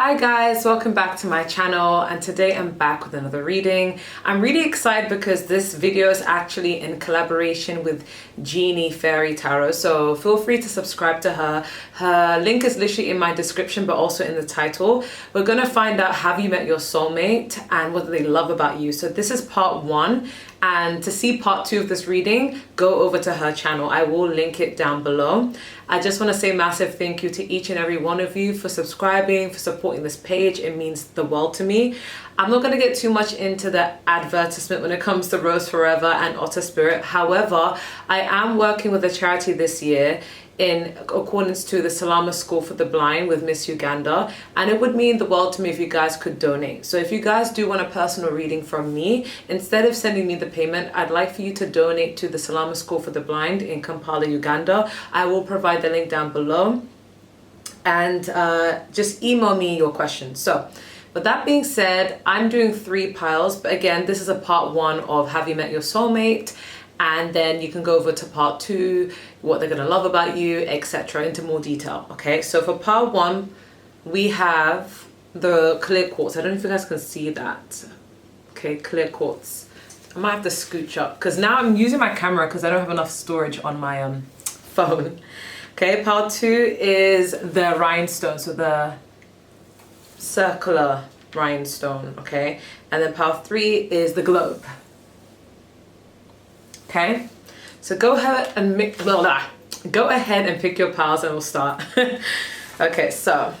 Hi guys, welcome back to my channel, and today I'm back with another reading. I'm really excited because this video is actually in collaboration with Genie Fairy Tarot, so feel free to subscribe to her. Her link is literally in my description but also in the title. We're gonna find out, have you met your soulmate and what do they love about you? So this is part 1, and to see part 2 of this reading, go over to her channel. I will link it down below. I just want to say massive thank you to each and every one of you for subscribing, for supporting this page. It means the world to me. I'm not going to get too much into the advertisement when it comes to Rose Forever and Otter Spirit. However, I am working with a charity this year in accordance to the Salama School for the Blind with Miss Uganda, and it would mean the world to me if you guys could donate. So if you guys do want a personal reading from me, instead of sending me the payment, I'd like for you to donate to the Salama School for the Blind in Kampala, Uganda. I will provide the link down below, and just email me your questions. So with that being said, I'm doing 3 piles, but again, this is a part 1 of Have You Met Your Soulmate? And then you can go over to part 2, what they're gonna love about you, etc., into more detail. Okay, so for part 1, we have the clear quartz. I don't know if you guys can see that. Okay, clear quartz. I might have to scooch up because now I'm using my camera because I don't have enough storage on my phone. Okay, part 2 is the rhinestone, so the circular rhinestone. Okay, and then part 3 is the globe. Okay, so go ahead and pick your piles and we'll start. Okay, so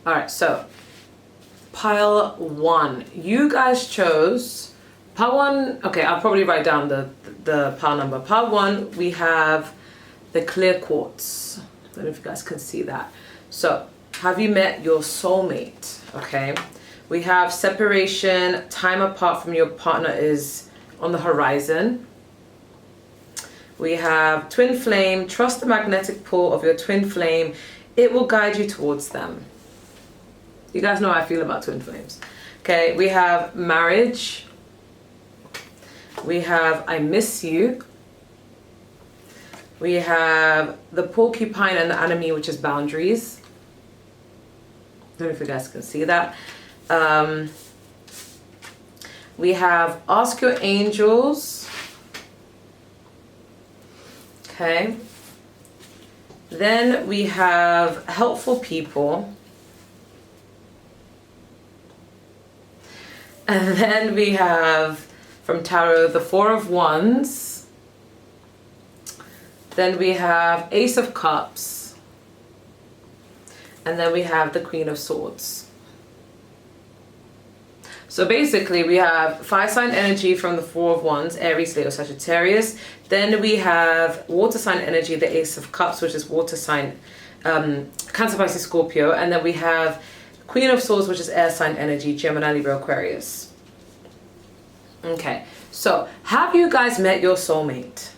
all right, so pile 1, you guys chose pile 1. Okay, I'll probably write down the pile number. Pile 1, we have the clear quartz. I don't know if you guys can see that. So have you met your soulmate? Okay, we have separation, time apart from your partner is on the horizon. We have twin flame, trust the magnetic pull of your twin flame. It will guide you towards them. You guys know how I feel about twin flames. Okay, we have marriage. We have I miss you. We have the porcupine and the enemy, which is boundaries. I don't know if you guys can see that. We have ask your angels. Okay, then we have helpful people, and then we have from tarot the 4 of Wands, then we have Ace of Cups, and then we have the Queen of Swords. So basically we have fire sign energy from the 4 of Wands, Aries, Leo, Sagittarius. Then we have water sign energy, the Ace of Cups, which is water sign, Cancer, Pisces, Scorpio. And then we have Queen of Swords, which is air sign energy, Gemini, Libra, Aquarius. Okay, so have you guys met your soulmate?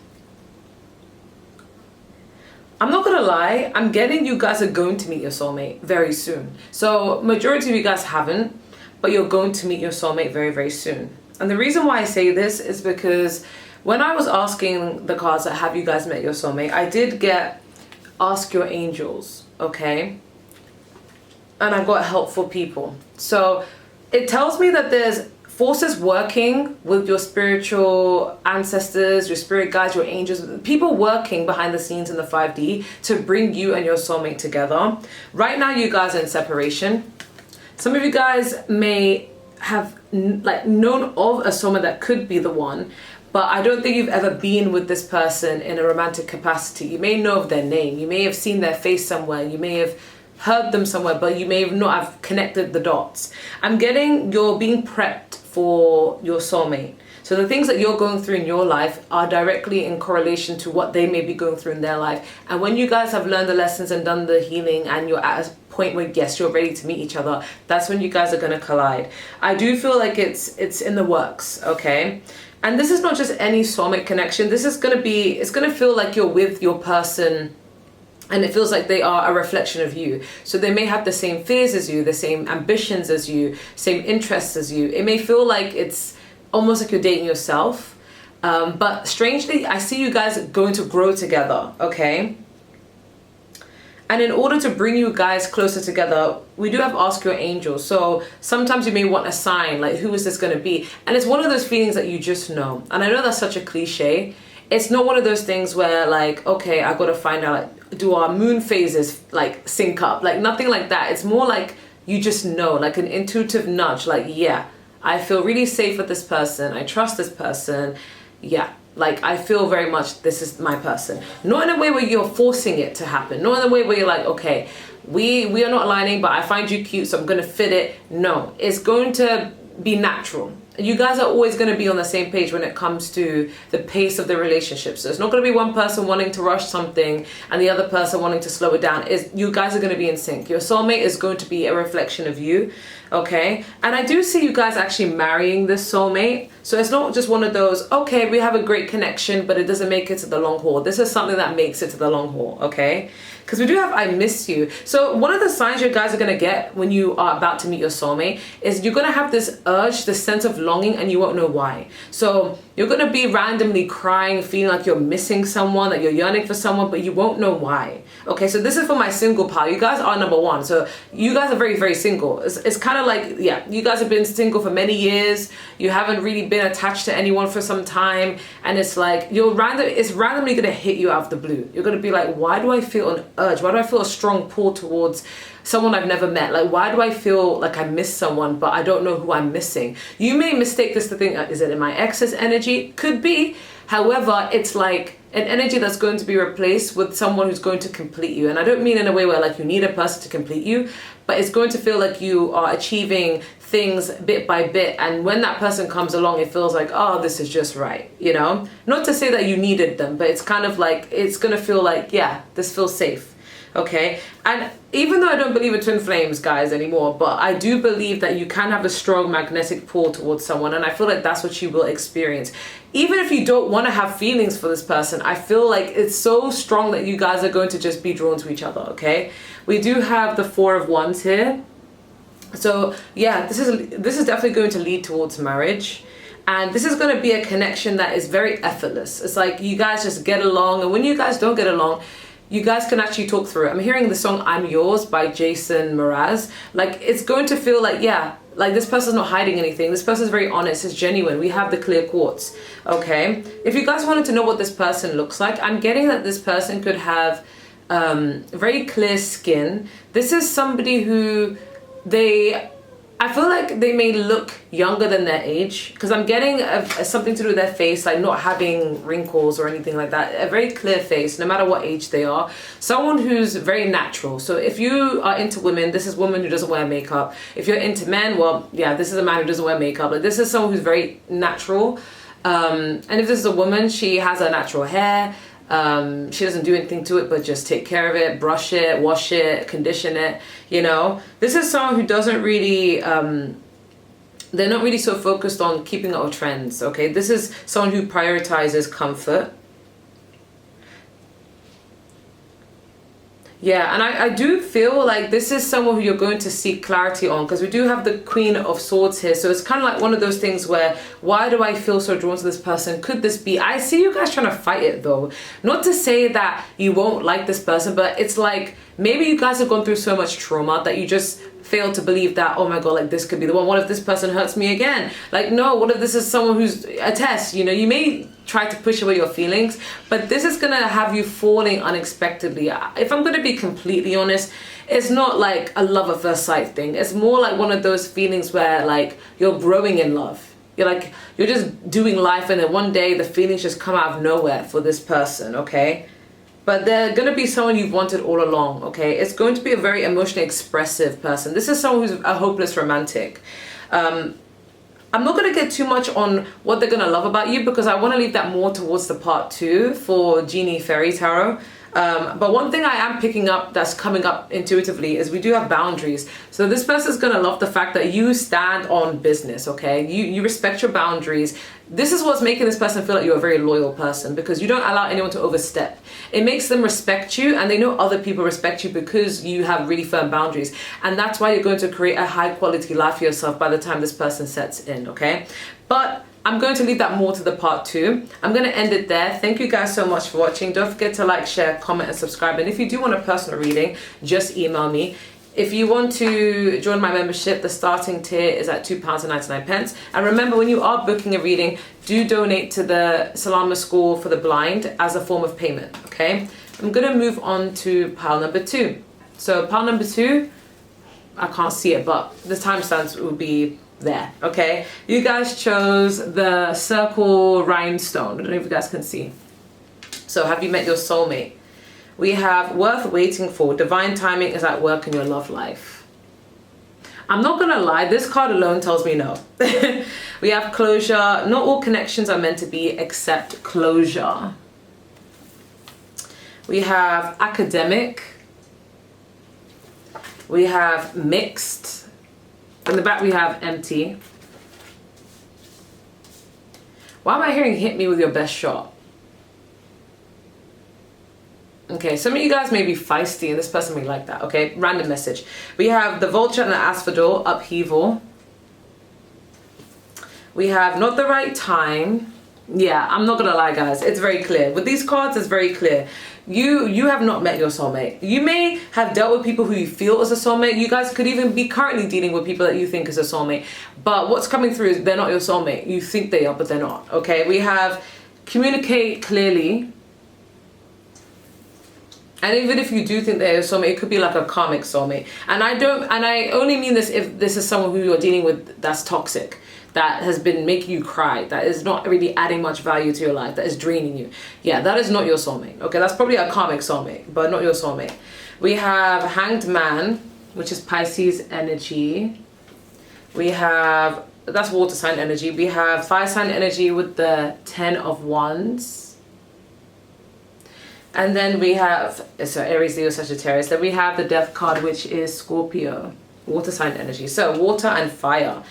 I'm not gonna lie, I'm getting you guys are going to meet your soulmate very soon. So majority of you guys haven't, but you're going to meet your soulmate very, very soon. And the reason why I say this is because when I was asking the cards that have you guys met your soulmate, I did get ask your angels, okay? And I got helpful people. So it tells me that there's forces working with your spiritual ancestors, your spirit guides, your angels, people working behind the scenes in the 5D to bring you and your soulmate together. Right now, you guys are in separation. Some of you guys may have known of a soulmate that could be the one, but I don't think you've ever been with this person in a romantic capacity. You may know of their name, you may have seen their face somewhere, you may have heard them somewhere, but you may not have connected the dots. I'm getting you're being prepped for your soulmate. So the things that you're going through in your life are directly in correlation to what they may be going through in their life. And when you guys have learned the lessons and done the healing and you're at a point where, yes, you're ready to meet each other, that's when you guys are going to collide. I do feel like it's in the works, okay? And this is not just any soulmate connection. This is going to be, it's going to feel like you're with your person and it feels like they are a reflection of you. So they may have the same fears as you, the same ambitions as you, same interests as you. It may feel like it's almost like you're dating yourself, but strangely I see you guys going to grow together, okay? And in order to bring you guys closer together, we do have ask your angels. So sometimes you may want a sign, like who is this going to be? And it's one of those feelings that you just know. And I know that's such a cliche. It's not one of those things where like, okay, I got to find out, like, do our moon phases like sync up? Like nothing like that. It's more like you just know, like an intuitive nudge, like, yeah, I feel really safe with this person. I trust this person. Yeah. Like, I feel very much this is my person. Not in a way where you're forcing it to happen. Not in a way where you're like, okay, we are not aligning, but I find you cute, so I'm going to fit it. No, it's going to be natural. You guys are always going to be on the same page when it comes to the pace of the relationship. So it's not going to be one person wanting to rush something and the other person wanting to slow it down. You guys are going to be in sync. Your soulmate is going to be a reflection of you, okay? And I do see you guys actually marrying this soulmate. So it's not just one of those, okay, we have a great connection, but it doesn't make it to the long haul. This is something that makes it to the long haul, okay? Because we do have I miss you. So one of the signs you guys are going to get when you are about to meet your soulmate is you're going to have this urge, this sense of longing, and you won't know why. So you're going to be randomly crying, feeling like you're missing someone, that you're yearning for someone, but you won't know why. Okay, so this is for my single pal. You guys are number one. So you guys are very, very single. It's kind of like, yeah, you guys have been single for many years. You haven't really been attached to anyone for some time. And it's like, it's randomly going to hit you out of the blue. You're going to be like, why do I feel an urge? Why do I feel a strong pull towards someone I've never met? Like, why do I feel like I miss someone, but I don't know who I'm missing? You may mistake this to think, is it in my ex's energy? Could be. However, it's like an energy that's going to be replaced with someone who's going to complete you. And I don't mean in a way where like you need a person to complete you, but it's going to feel like you are achieving things bit by bit. And when that person comes along, it feels like, oh, this is just right, you know? Not to say that you needed them, but it's kind of like, it's going to feel like, yeah, this feels safe. Okay, and even though I don't believe in twin flames, guys, anymore, but I do believe that you can have a strong magnetic pull towards someone, and I feel like that's what you will experience. Even if you don't want to have feelings for this person, I feel like it's so strong that you guys are going to just be drawn to each other, okay? We do have the Four of Wands here. So yeah, this is definitely going to lead towards marriage. And this is going to be a connection that is very effortless. It's like you guys just get along, and when you guys don't get along, you guys can actually talk through it. I'm hearing the song I'm Yours by Jason Mraz. Like, it's going to feel like, yeah, like this person's not hiding anything. This person's very honest, it's genuine. We have the clear quartz, okay? If you guys wanted to know what this person looks like, I'm getting that this person could have very clear skin. This is somebody who I feel like they may look younger than their age, because I'm getting something to do with their face, like not having wrinkles or anything like that. A very clear face, no matter what age they are. Someone who's very natural. So if you are into women, this is a woman who doesn't wear makeup. If you're into men, well, yeah, this is a man who doesn't wear makeup. Like, this is someone who's very natural. And if this is a woman, she has her natural hair. She doesn't do anything to it but just take care of it, brush it, wash it, condition it, you know. This is someone who doesn't really they're not really so focused on keeping up with trends, okay? This is someone who prioritizes comfort. Yeah, and I do feel like this is someone who you're going to seek clarity on, because we do have the Queen of Swords here. So it's kind of like one of those things where, why do I feel so drawn to this person? Could this be? I see you guys trying to fight it though. Not to say that you won't like this person, but it's like maybe you guys have gone through so much trauma that you just fail to believe that, oh my god, like this could be the one. What if this person hurts me again? Like, no, what if this is someone who's a test? You know, you may try to push away your feelings, but this is gonna have you falling unexpectedly. If I'm gonna be completely honest, it's not like a love at first sight thing. It's more like one of those feelings where like you're growing in love. You're just doing life, and then one day the feelings just come out of nowhere for this person, okay? But they're going to be someone you've wanted all along, okay? It's going to be a very emotionally expressive person. This is someone who's a hopeless romantic. I'm not going to get too much on what they're going to love about you, because I want to leave that more towards the part 2 for Genie Fairy Tarot. But one thing I am picking up that's coming up intuitively is we do have boundaries. So this person's going to love the fact that you stand on business, okay? You respect your boundaries. This is what's making this person feel like you're a very loyal person, because you don't allow anyone to overstep. It makes them respect you, and they know other people respect you because you have really firm boundaries. And that's why you're going to create a high quality life for yourself by the time this person sets in, okay? But I'm going to leave that more to the part 2. I'm going to end it there. Thank you guys so much for watching. Don't forget to like, share, comment, and subscribe. And if you do want a personal reading, just email me. If you want to join my membership, the starting tier is at £2.99. And remember, when you are booking a reading, do donate to the Salama School for the Blind as a form of payment, okay? I'm going to move on to pile number 2. So pile number 2, I can't see it, but the timestamps will be there, okay? You guys chose the circle rhinestone. I don't know if you guys can see. So have you met your soulmate? We have worth waiting for. Divine timing is at work in your love life. I'm not gonna lie, this card alone tells me no. We have closure. Not all connections are meant to be except closure. We have academic. We have mixed. In the back we have empty. Why am I hearing hit me with your best shot? Okay, some of you guys may be feisty and this person may like that, okay? Random message. We have the vulture and the asphodel, upheaval. We have not the right time. Yeah, I'm not gonna lie, guys. It's very clear. With these cards, it's very clear. You have not met your soulmate. You may have dealt with people who you feel is a soulmate. You guys could even be currently dealing with people that you think is a soulmate. But what's coming through is they're not your soulmate. You think they are, but they're not, okay? We have communicate clearly. And even if you do think they're a soulmate, it could be like a karmic soulmate. And I only mean this if this is someone who you're dealing with that's toxic, that has been making you cry, that is not really adding much value to your life, that is draining you. Yeah, that is not your soulmate. Okay, that's probably a karmic soulmate, but not your soulmate. We have Hanged Man, which is Pisces energy. We have, that's water sign energy. We have fire sign energy with the 10 of Wands. And then we have, so Aries, Leo, Sagittarius. Then we have the Death card, which is Scorpio, water sign energy. So water and fire.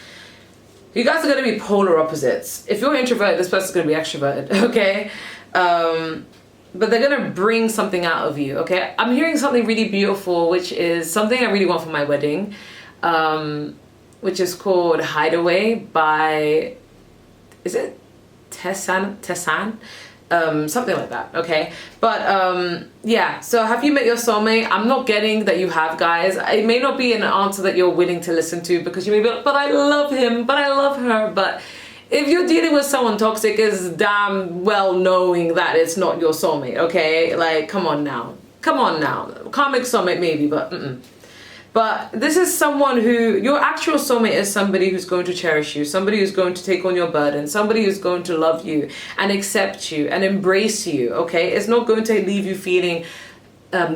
You guys are going to be polar opposites. If you're introverted, this person's going to be extroverted, okay? But they're going to bring something out of you, okay? I'm hearing something really beautiful, which is something I really want for my wedding, which is called Hideaway by, is it Tessan? Something like that, okay? But yeah, so have you met your soulmate? I'm not getting that you have, guys. It may not be an answer that you're willing to listen to, because you may be like, but I love him, but I love her. But if you're dealing with someone toxic, is damn well knowing that it's not your soulmate, okay? Like, come on now. Come on now. Karmic soulmate maybe, but But this is someone who, your actual soulmate is somebody who's going to cherish you, somebody who's going to take on your burden, somebody who's going to love you and accept you and embrace you, okay? It's not going to leave you feeling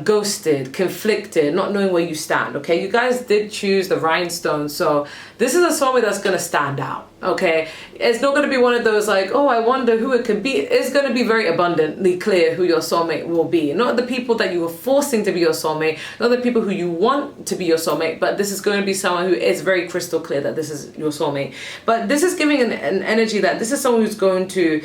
ghosted, conflicted, not knowing where you stand, okay? You guys did choose the rhinestone, so this is a soulmate that's going to stand out, okay? It's not going to be one of those like, oh, I wonder who it could be. It's going to be very abundantly clear who your soulmate will be. Not the people that you were forcing to be your soulmate, not the people who you want to be your soulmate, but this is going to be someone who is very crystal clear that this is your soulmate. But this is giving an energy that this is someone who's going to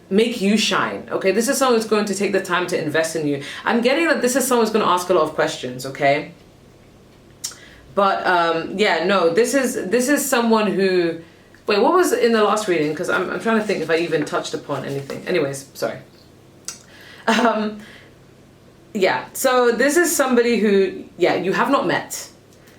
make you shine, okay? This is someone who's going to take the time to invest in you. I'm getting that this is someone who's going to ask a lot of questions, okay? But yeah, no, this is someone who, wait, what was in the last reading? Because I'm trying to think if I even touched upon anything. Anyways, sorry. Yeah, so this is somebody who, yeah, you have not met,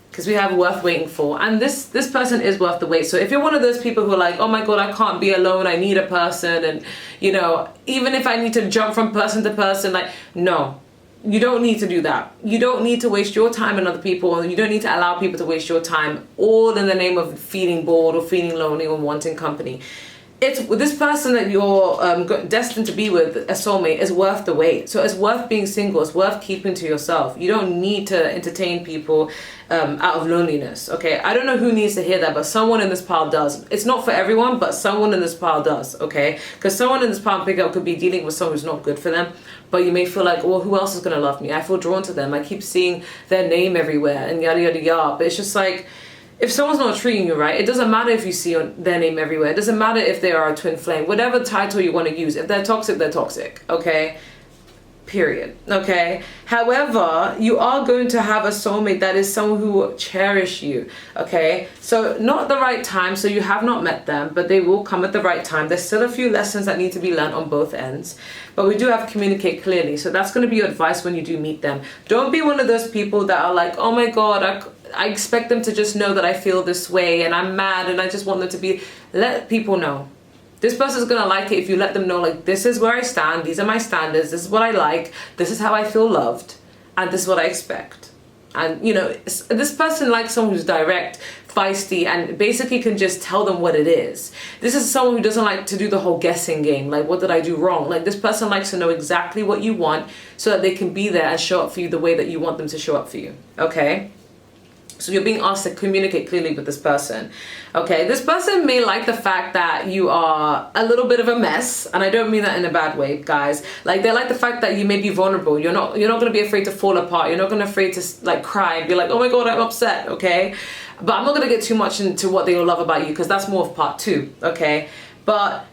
because we have worth waiting for, and this person is worth the wait. So if you're one of those people who are like, oh my god, I can't be alone, I need a person, and you know, even if I need to jump from person to person, like, no, you don't need to do that. You don't need to waste your time on other people, and you don't need to allow people to waste your time, all in the name of feeling bored or feeling lonely or wanting company. It's this person that you're destined to be with, a soulmate, is worth the wait. So it's worth being single. It's worth keeping to yourself. You don't need to entertain people out of loneliness, okay? I don't know who needs to hear that, but someone in this pile does. It's not for everyone, but someone in this pile does, okay? Because someone in this pile pickup could be dealing with someone who's not good for them, but you may feel like, well, who else is going to love me? I feel drawn to them. I keep seeing their name everywhere and yada, yada, yada. But it's just like, if someone's not treating you right, it doesn't matter if you see their name everywhere. It doesn't matter if they are a twin flame. Whatever title you want to use. If they're toxic, okay? period. Okay, however, you are going to have a soulmate that is someone who will cherish you. Okay, so not the right time, so you have not met them, but they will come at the right time. There's still a few lessons that need to be learned on both ends, but we do have to communicate clearly. So that's going to be your advice when you do meet them. Don't be one of those people that are like, oh my god, I expect them to just know that I feel this way and I'm mad and I just want them to be. Let people know. This person's gonna like it if you let them know, like, this is where I stand, these are my standards, this is what I like, this is how I feel loved, and this is what I expect. And you know, this person likes someone who's direct, feisty, and basically can just tell them what it is. This is someone who doesn't like to do the whole guessing game, like, what did I do wrong? Like, this person likes to know exactly what you want so that they can be there and show up for you the way that you want them to show up for you. Okay, so you're being asked to communicate clearly with this person. Okay, this person may like the fact that you are a little bit of a mess, and I don't mean that in a bad way, guys. Like, they like the fact that you may be vulnerable. You're not going to be afraid to fall apart. You're not going to be afraid to like cry and be like, oh my god, I'm upset. Okay, but I'm not going to get too much into what they will love about you, because that's more of part 2. Okay, but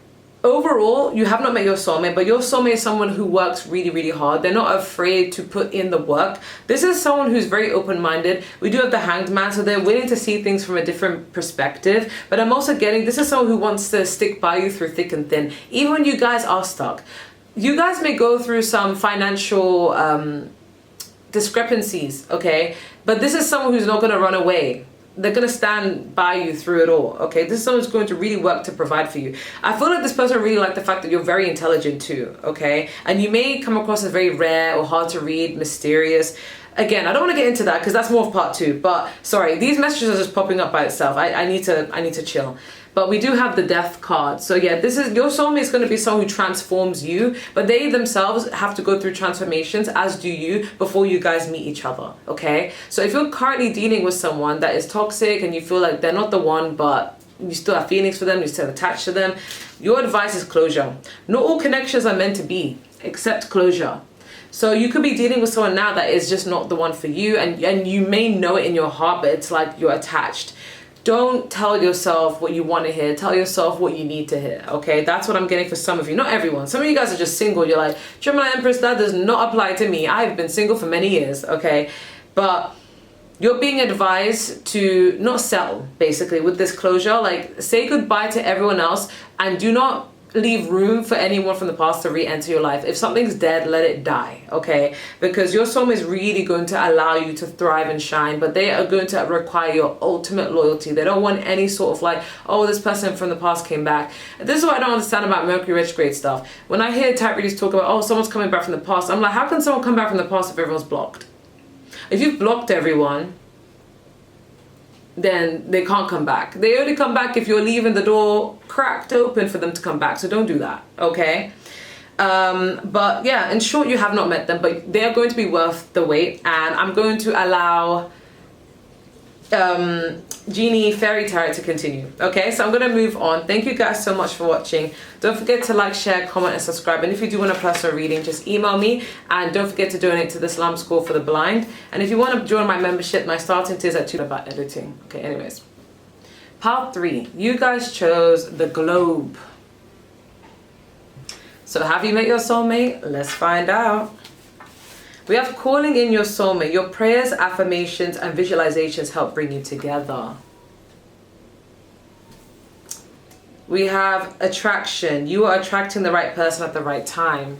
overall, you have not met your soulmate, but your soulmate is someone who works really, really hard. They're not afraid to put in the work. This is someone who's very open-minded. We do have the Hanged Man, so they're willing to see things from a different perspective. But I'm also getting, this is someone who wants to stick by you through thick and thin. Even when you guys are stuck. You guys may go through some financial discrepancies, okay? But this is someone who's not going to run away. They're going to stand by you through it all. Okay, this is someone who's going to really work to provide for you. I feel like this person really like the fact that you're very intelligent too. Okay, and you may come across as very rare or hard to read, mysterious. Again, I don't want to get into that because that's more of part 2. But sorry, these messages are just popping up by itself. I need to chill. But we do have the Death card. So yeah, this is, your soulmate is going to be someone who transforms you, but they themselves have to go through transformations, as do you, before you guys meet each other. Okay, so if you're currently dealing with someone that is toxic and you feel like they're not the one, but you still have feelings for them, you're still attached to them, your advice is closure. Not all connections are meant to be, except closure. So you could be dealing with someone now that is just not the one for you, and you may know it in your heart, but it's like you're attached. Don't tell yourself what you want to hear. Tell yourself what you need to hear. Okay, that's what I'm getting for some of you. Not everyone. Some of you guys are just single. You're like, Gemini Empress, that does not apply to me. I've been single for many years. Okay, but you're being advised to not settle, basically, with this closure. Like, say goodbye to everyone else and do not leave room for anyone from the past to re-enter your life. If something's dead, let it die, okay? Because your soulmate is really going to allow you to thrive and shine, but they are going to require your ultimate loyalty. They don't want any sort of like, oh, this person from the past came back. This is what I don't understand about Mercury retrograde stuff. When I hear type readers talk about, oh, someone's coming back from the past, I'm like, how can someone come back from the past if everyone's blocked? If you've blocked everyone, then they can't come back. They only come back if you're leaving the door cracked open for them to come back. So don't do that, okay? But yeah, in short, you have not met them, but they are going to be worth the wait. And I'm going to allow Genie Fairy Tarot to continue. Okay, so I'm going to move on. Thank you guys so much for watching. Don't forget to like, share, comment, and subscribe. And if you do want a personal reading, just email me. And don't forget to donate to the Slum School for the Blind. And if you want to join my membership, my starting tiers at 2 about editing. Okay, anyways. Part 3. You guys chose the globe. So have you met your soulmate? Let's find out. We have calling in your soulmate. Your prayers, affirmations, and visualizations help bring you together. We have attraction. You are attracting the right person at the right time.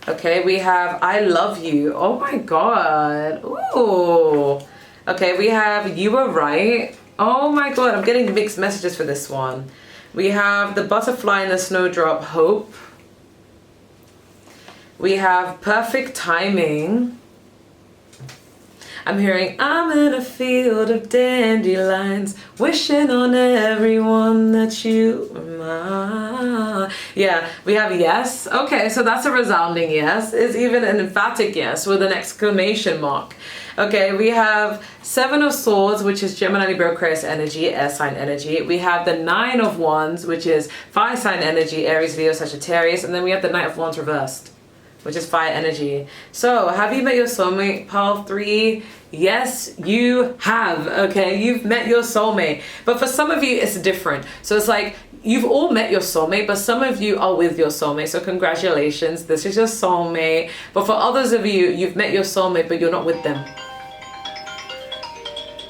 Okay, we have I love you. Oh my god. Ooh. Okay, we have you were right. Oh my god, I'm getting mixed messages for this one. We have the butterfly and the snowdrop, hope. We have perfect timing. I'm hearing, I'm in a field of dandelions, wishing on everyone that you were mine. Yeah, we have yes. Okay, so that's a resounding yes. It's even an emphatic yes with an exclamation mark. Okay, we have 7 of Swords, which is Gemini, Libra, Aquarius energy, air sign energy. We have the 9 of Wands, which is fire sign energy, Aries, Leo, Sagittarius. And then we have the Knight of Wands reversed. which is fire energy. So have you met your soulmate, pile 3? Yes, you have. Okay, you've met your soulmate. But for some of you, it's different. So it's like you've all met your soulmate, but some of you are with your soulmate. So congratulations, this is your soulmate. But for others of you, you've met your soulmate, but you're not with them.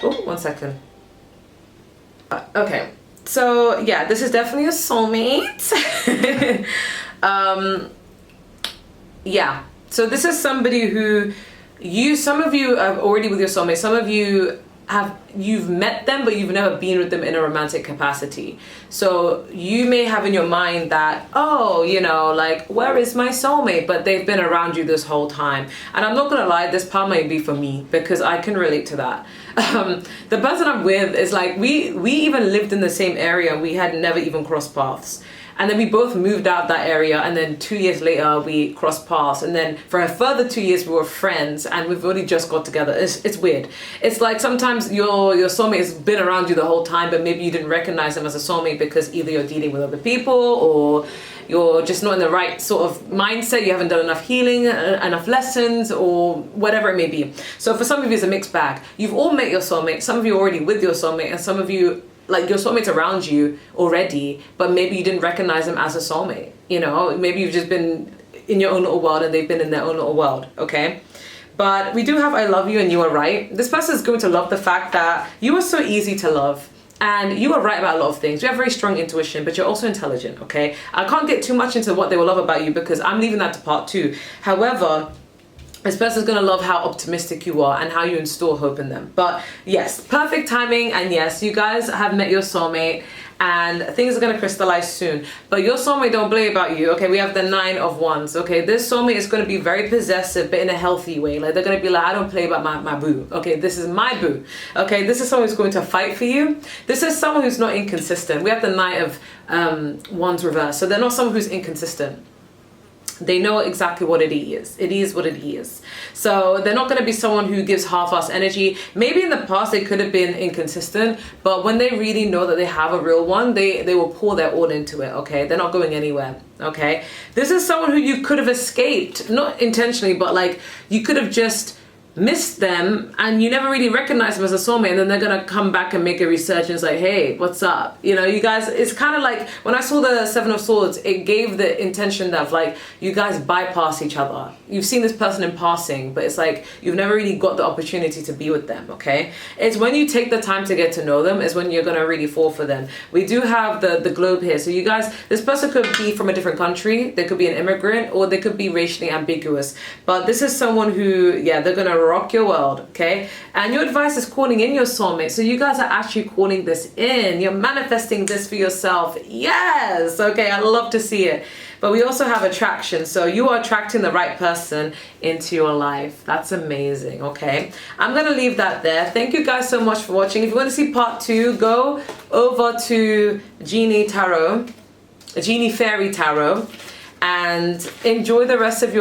Oh, 1 second. Okay, so yeah, this is definitely a soulmate. Yeah, so this is somebody who some of you are already with your soulmate. Some of you you've met them, but you've never been with them in a romantic capacity. So you may have in your mind that, oh, you know, like, where is my soulmate? But they've been around you this whole time. And I'm not gonna lie, this part might be for me because I can relate to that. The person I'm with is like, we even lived in the same area and we had never even crossed paths. And then we both moved out that area, and then 2 years later we crossed paths, and then for a further 2 years we were friends, and we've only just got together. It's weird. It's like sometimes your soulmate has been around you the whole time, but maybe you didn't recognize them as a soulmate because either you're dealing with other people, or you're just not in the right sort of mindset, you haven't done enough healing, enough lessons, or whatever it may be. So for some of you it's a mixed bag. You've all met your soulmate, some of you are already with your soulmate, and some of you, like, your soulmate's around you already, but maybe you didn't recognize them as a soulmate. You know, maybe you've just been in your own little world and they've been in their own little world, okay? But we do have I love you and you are right. This person is going to love the fact that you are so easy to love. And you are right about a lot of things. You have very strong intuition, but you're also intelligent, okay? I can't get too much into what they will love about you because I'm leaving that to part 2. However, this person's going to love how optimistic you are and how you instill hope in them. But yes, perfect timing. And yes, you guys have met your soulmate and things are going to crystallize soon. But your soulmate don't play about you. Okay, we have the 9 of Wands. Okay, this soulmate is going to be very possessive, but in a healthy way. Like, they're going to be like, I don't play about my boo. Okay, this is my boo. Okay, this is someone who's going to fight for you. This is someone who's not inconsistent. We have the 9 of Wands reverse. So they're not someone who's inconsistent. They know exactly what it is. It is what it is. So they're not going to be someone who gives half-assed energy. Maybe in the past they could have been inconsistent, but when they really know that they have a real one, they will pour their all into it, okay? They're not going anywhere, okay? This is someone who you could have escaped, not intentionally, but like you could have just missed them and you never really recognize them as a soulmate, and then they're gonna come back and make a resurgence like, hey, what's up? You know, you guys, it's kind of like when I saw the 7 of Swords, it gave the intention that like you guys bypass each other. You've seen this person in passing, but it's like you've never really got the opportunity to be with them, okay? It's when you take the time to get to know them is when you're gonna really fall for them. We do have the globe here, so you guys, this person could be from a different country, they could be an immigrant, or they could be racially ambiguous, but this is someone who, yeah, they're gonna rock your world, okay? And your advice is calling in your soulmate. So you guys are actually calling this in. You're manifesting this for yourself. Yes, okay, I love to see it. But we also have attraction. So you are attracting the right person into your life. That's amazing, okay? I'm going to leave that there. Thank you guys so much for watching. If you want to see part 2, go over to Genie Fairy Tarot and enjoy the rest of your